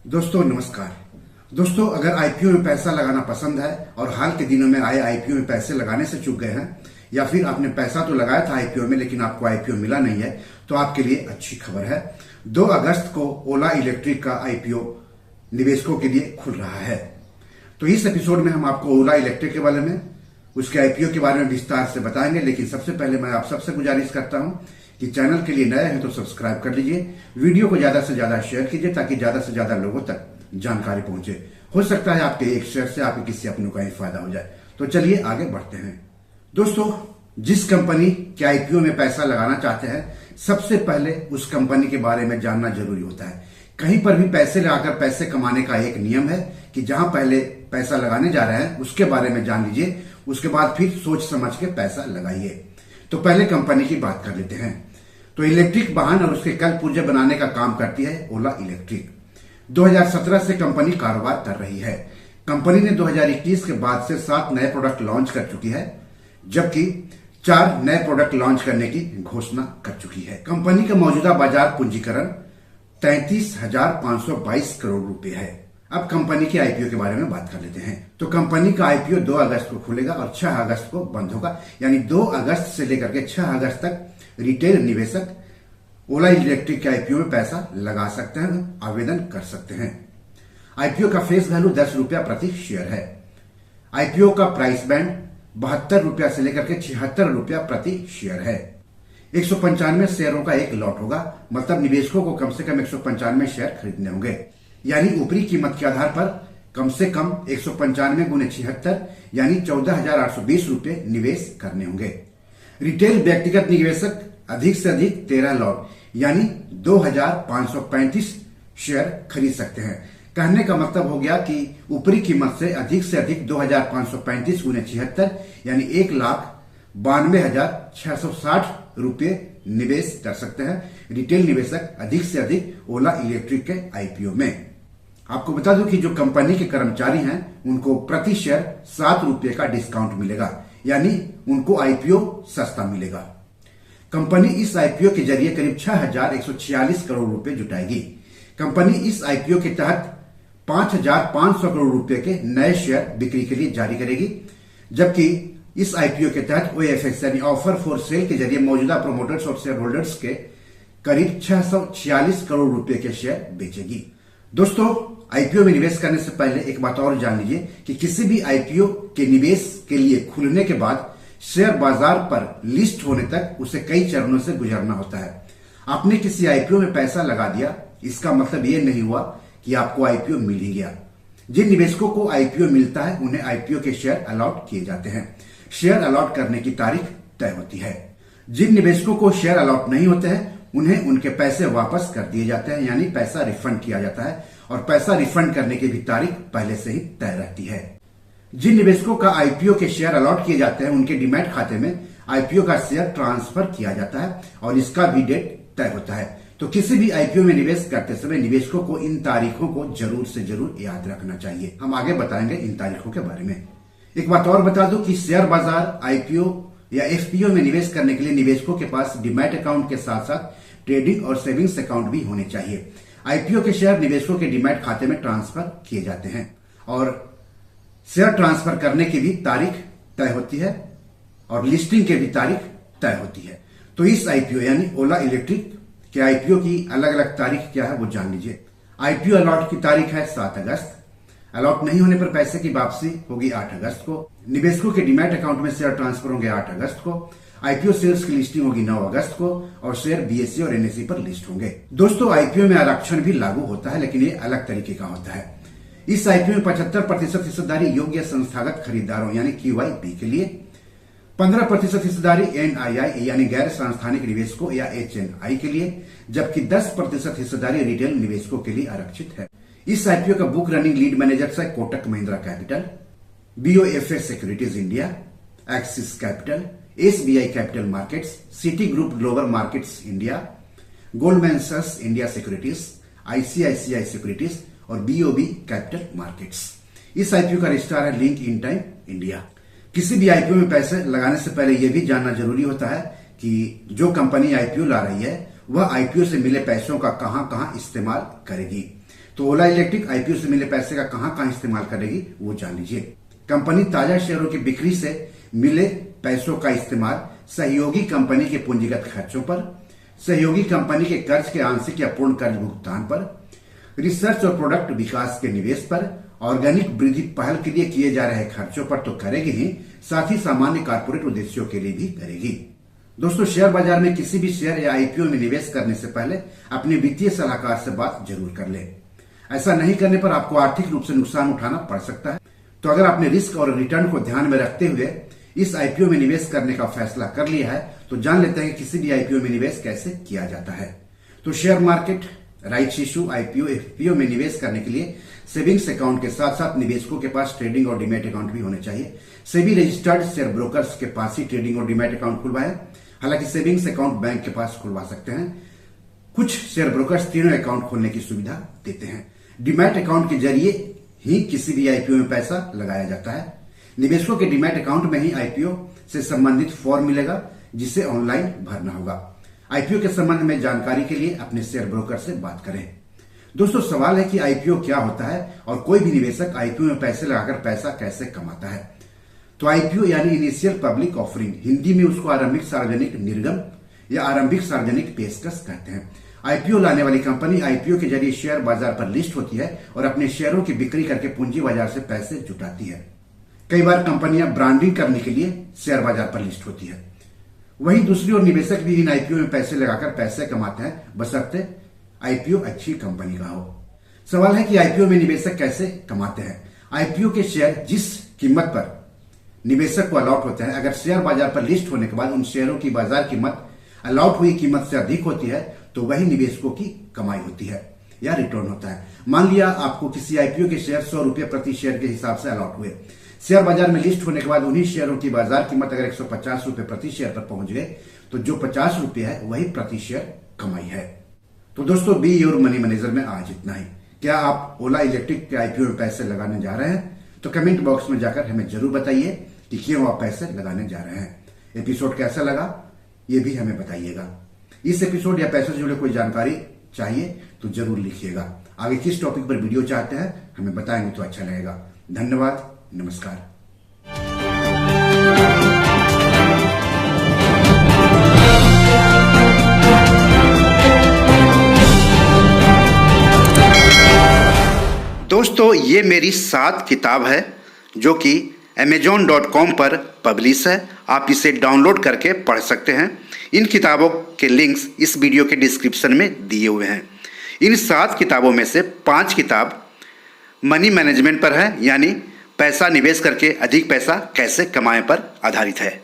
दोस्तों नमस्कार। दोस्तों अगर आईपीओ में पैसा लगाना पसंद है और हाल के दिनों में आए आईपीओ में पैसे लगाने से चूक गए हैं या फिर आपने पैसा तो लगाया था आईपीओ में लेकिन आपको आईपीओ मिला नहीं है तो आपके लिए अच्छी खबर है। 2 अगस्त को ओला इलेक्ट्रिक का आईपीओ निवेशकों के लिए खुल रहा है। तो इस एपिसोड में हम आपको ओला इलेक्ट्रिक के बारे में, उसके आईपीओ के बारे में विस्तार से बताएंगे। लेकिन सबसे पहले मैं आप सबसे गुजारिश करता हूं कि चैनल के लिए नए हैं तो सब्सक्राइब कर लीजिए, वीडियो को ज्यादा से ज्यादा शेयर कीजिए ताकि ज्यादा से ज्यादा लोगों तक जानकारी पहुंचे। हो सकता है आपके एक शेयर से आपके किसी अपनों का ही फायदा हो जाए। तो चलिए आगे बढ़ते हैं। दोस्तों जिस कंपनी के आईपीओ में पैसा लगाना चाहते हैं सबसे पहले उस कंपनी के बारे में जानना जरूरी होता है। कहीं पर भी पैसे लगाकर पैसे कमाने का एक नियम है कि जहां पहले पैसा लगाने जा रहे हैं उसके बारे में जान लीजिए, उसके बाद फिर सोच समझ के पैसा लगाइए। तो पहले कंपनी की बात कर लेते हैं। तो इलेक्ट्रिक वाहन और उसके कल पुर्जे बनाने का काम करती है ओला इलेक्ट्रिक। 2017 से कंपनी कारोबार कर रही है। कंपनी ने 2021 के बाद से 7 नए प्रोडक्ट लॉन्च कर चुकी है, जबकि 4 नए प्रोडक्ट लॉन्च करने की घोषणा कर चुकी है। कंपनी का मौजूदा बाजार पूंजीकरण 33,522 करोड़ रुपए है। अब कंपनी के आईपीओ के बारे में बात कर लेते हैं। तो कंपनी का आईपीओ 2 अगस्त को खुलेगा और 6 अगस्त को बंद होगा, यानी 2 अगस्त से लेकर के 6 अगस्त तक रिटेल निवेशक ओला इलेक्ट्रिक के आईपीओ में पैसा लगा सकते हैं, आवेदन कर सकते हैं। आईपीओ का फेस वैल्यू 10 रुपया प्रति शेयर है। आईपीओ का प्राइस बैंड 72 रुपया से लेकर के 76 रुपया प्रति शेयर है। 195 शेयरों का एक लॉट होगा, मतलब निवेशकों को कम से कम 195 शेयर खरीदने होंगे, यानी ऊपरी कीमत के आधार पर कम से कम 195 गुने 76 यानी 14,820 रुपए निवेश करने होंगे। रिटेल व्यक्तिगत निवेशक अधिक से अधिक 13 लॉट यानी 2,535 शेयर खरीद सकते हैं। कहने का मतलब हो गया कि ऊपरी कीमत से अधिक 2,535 गुने 76 यानी 1,92,660 रुपए निवेश कर सकते हैं रिटेल निवेशक अधिक से अधिक ओला इलेक्ट्रिक के आईपीओ में। आपको बता दूं कि जो कंपनी के कर्मचारी हैं उनको प्रति शेयर 7 रुपए का डिस्काउंट मिलेगा, यानी उनको आईपीओ सस्ता मिलेगा। कंपनी इस आईपीओ के जरिए करीब 6,146 करोड़ रुपए जुटाएगी। कंपनी इस आईपीओ के तहत 5,500 करोड़ रुपए के नए शेयर बिक्री के लिए जारी करेगी, जबकि इस आईपीओ के तहत ओएफएक्स यानी ऑफर फॉर सेल के जरिए मौजूदा प्रोमोटर्स और शेयर होल्डर्स के करीब 646 करोड़ रुपए के शेयर बेचेगी। दोस्तों आईपीओ में निवेश करने से पहले एक बात और जान लीजिए कि किसी भी आईपीओ के निवेश के लिए खुलने के बाद शेयर बाजार पर लिस्ट होने तक उसे कई चरणों से गुजरना होता है। आपने किसी आईपीओ में पैसा लगा दिया, इसका मतलब यह नहीं हुआ कि आपको आईपीओ मिल ही गया। जिन निवेशकों को आईपीओ मिलता है उन्हें आईपीओ के शेयर अलॉट किए जाते हैं। शेयर अलॉट करने की तारीख तय होती है। जिन निवेशकों को शेयर अलॉट नहीं होते हैं उन्हें उनके पैसे वापस कर दिए जाते हैं, यानी पैसा रिफंड किया जाता है और पैसा रिफंड करने की भी तारीख पहले से ही तय रहती है। जिन निवेशकों का आईपीओ के शेयर अलॉट किए जाते हैं उनके डीमैट खाते में आईपीओ का शेयर ट्रांसफर किया जाता है और इसका भी डेट तय होता है। तो किसी भी आईपीओ में निवेश करते समय निवेशकों को इन तारीखों को जरूर से जरूर याद रखना चाहिए। हम आगे बताएंगे इन तारीखों के बारे में। एक बात और बता दूं कि शेयर बाजार, आईपीओ या एफपीओ में निवेश करने के लिए निवेशकों के पास डीमैट अकाउंट के साथ साथ ट्रेडिंग और सेविंग्स अकाउंट भी होने चाहिए। आईपीओ के शेयर निवेशकों के डीमैट खाते में ट्रांसफर किए जाते हैं और शेयर ट्रांसफर करने की भी तारीख तय होती है और लिस्टिंग की भी तारीख तय होती है। तो इस आईपीओ यानी ओला इलेक्ट्रिक के आईपीओ की अलग अलग तारीख क्या है वो जान लीजिए। आईपीओ अलॉट की तारीख है 7 अगस्त। अलॉट नहीं होने पर पैसे की वापसी होगी 8 अगस्त को। निवेशकों के डीमैट अकाउंट में शेयर ट्रांसफर होंगे 8 अगस्त को। आईपीओ शेयर्स की लिस्टिंग होगी 9 अगस्त को और शेयर बीएसई और एनएसई पर लिस्ट होंगे। दोस्तों आईपीओ में आरक्षण भी लागू होता है, लेकिन ये अलग तरीके का होता है। इस आईपीओ में 75% हिस्सेदारी योग्य संस्थागत खरीदारों यानी क्यूआईपी के लिए, 15% हिस्सेदारी एनआईआई यानी गैर संस्थानिक निवेशकों या एचएनआई के लिए, जबकि 10% हिस्सेदारी रिटेल निवेशकों के लिए आरक्षित है। इस आईपीओ का बुक रनिंग लीड मैनेजर्स है Kotak Mahindra Capital, BOFS Securities India, Axis Capital, SBI Capital Markets, Citigroup Global Markets India, Goldman सैक्स इंडिया सिक्योरिटीज, आईसीआईसीआई सिक्योरिटीज और बीओबी कैपिटल मार्केट्स। इस आईपीओ का रजिस्ट्रार है लिंक इन टाइम इंडिया। किसी भी IPO में पैसे लगाने से पहले यह भी जानना जरूरी होता है कि जो कंपनी आईपीओ ला रही है वह आईपीओ से मिले पैसों का कहां कहां इस्तेमाल करेगी। तो ओला इलेक्ट्रिक आईपीओ से मिले पैसे का कहां इस्तेमाल करेगी वो जान लीजिए। कंपनी ताजा शेयरों की बिक्री से मिले पैसों का इस्तेमाल सहयोगी कंपनी के पूंजीगत खर्चों पर, सहयोगी कंपनी के कर्ज के आंशिक या पूर्ण कर्ज भुगतान पर, रिसर्च और प्रोडक्ट विकास के निवेश पर, ऑर्गेनिक वृद्धि पहल के लिए किए जा रहे खर्चों पर तो करेगी ही, साथ ही सामान्य कारपोरेट उद्देश्यों के लिए भी करेगी। दोस्तों, शेयर बाजार में किसी भी शेयर या आईपीओ में निवेश करने से पहले अपने वित्तीय सलाहकार से बात जरूर कर ले। ऐसा नहीं करने पर आपको आर्थिक रूप से नुकसान उठाना पड़ सकता है। तो अगर आपने रिस्क और रिटर्न को ध्यान में रखते हुए इस आईपीओ में निवेश करने का फैसला कर लिया है तो जान लेते हैं कि किसी भी आईपीओ में निवेश कैसे किया जाता है। तो share market, rights issue, IPO, FPO में निवेश करने के लिए सेविंग्स अकाउंट के साथ साथ निवेशकों के पास ट्रेडिंग और डीमैट अकाउंट भी होने चाहिए। सेबी रजिस्टर्ड शेयर ब्रोकर्स के पास ही ट्रेडिंग और डीमैट अकाउंट खुलवाएं। हालांकि सेविंग्स अकाउंट बैंक के पास खुलवा सकते हैं। कुछ शेयर ब्रोकर्स तीनों अकाउंट खोलने की सुविधा देते हैं। डीमैट अकाउंट के जरिए ही किसी भी आईपीओ में पैसा लगाया जाता है। निवेशकों के डीमैट अकाउंट में ही आईपीओ से संबंधित फॉर्म मिलेगा जिसे ऑनलाइन भरना होगा। आईपीओ के संबंध में जानकारी के लिए अपने शेयर ब्रोकर से बात करें। दोस्तों, सवाल है कि आईपीओ क्या होता है और कोई भी निवेशक आईपीओ में पैसे लगाकर पैसा कैसे कमाता है। तो आईपीओ यानी इनिशियल पब्लिक ऑफरिंग, हिंदी में उसको आरंभिक सार्वजनिक निर्गम या आरंभिक सार्वजनिक पेशकश कहते हैं। आईपीओ लाने वाली कंपनी आईपीओ के जरिए शेयर बाजार पर लिस्ट होती है और अपने शेयरों की बिक्री करके पूंजी बाजार से पैसे जुटाती है। कई बार कंपनियां ब्रांडिंग करने के लिए शेयर बाजार पर लिस्ट होती है। वहीं दूसरी ओर निवेशक भी इन आईपीओ में पैसे लगाकर पैसे कमाते हैं, बशर्ते आईपीओ अच्छी कंपनी का हो। सवाल है कि आईपीओ में निवेशक कैसे कमाते हैं। आईपीओ के शेयर जिस कीमत पर निवेशक को अलॉट होते हैं, अगर शेयर बाजार पर लिस्ट होने के बाद उन शेयरों की बाजार कीमत अलॉट हुई कीमत से अधिक होती है तो वही निवेशकों की कमाई होती है या रिटर्न होता है। मान लिया आपको किसी आईपीओ के शेयर 100 रुपये प्रति शेयर के हिसाब से अलॉट हुए। शेयर बाजार में लिस्ट होने के बाद उन्हीं शेयरों की बाजार कीमत अगर 150 रुपये प्रति शेयर पर पहुंच गए तो जो 50 रुपये है वही प्रति शेयर कमाई है। तो दोस्तों, बी योर मनी मैनेजर में आज इतना ही। क्या आप ओला इलेक्ट्रिक के आईपीओ में पैसे लगाने जा रहे हैं? तो कमेंट बॉक्स में जाकर हमें जरूर बताइए कि क्यों आप पैसे लगाने जा रहे हैं। एपिसोड कैसा लगा ये भी हमें बताइएगा। इस एपिसोड या पैसे से जुड़े कोई जानकारी चाहिए तो जरूर लिखिएगा। आगे किस टॉपिक पर वीडियो चाहते हैं हमें बताएंगे तो अच्छा लगेगा। धन्यवाद, नमस्कार। दोस्तों, ये मेरी 7 किताब है जो कि amazon.com पर पब्लिश है। आप इसे डाउनलोड करके पढ़ सकते हैं। इन किताबों के लिंक्स इस वीडियो के डिस्क्रिप्शन में दिए हुए हैं। इन 7 किताबों में से 5 किताब मनी मैनेजमेंट पर है, यानी पैसा निवेश करके अधिक पैसा कैसे कमाएं पर आधारित है।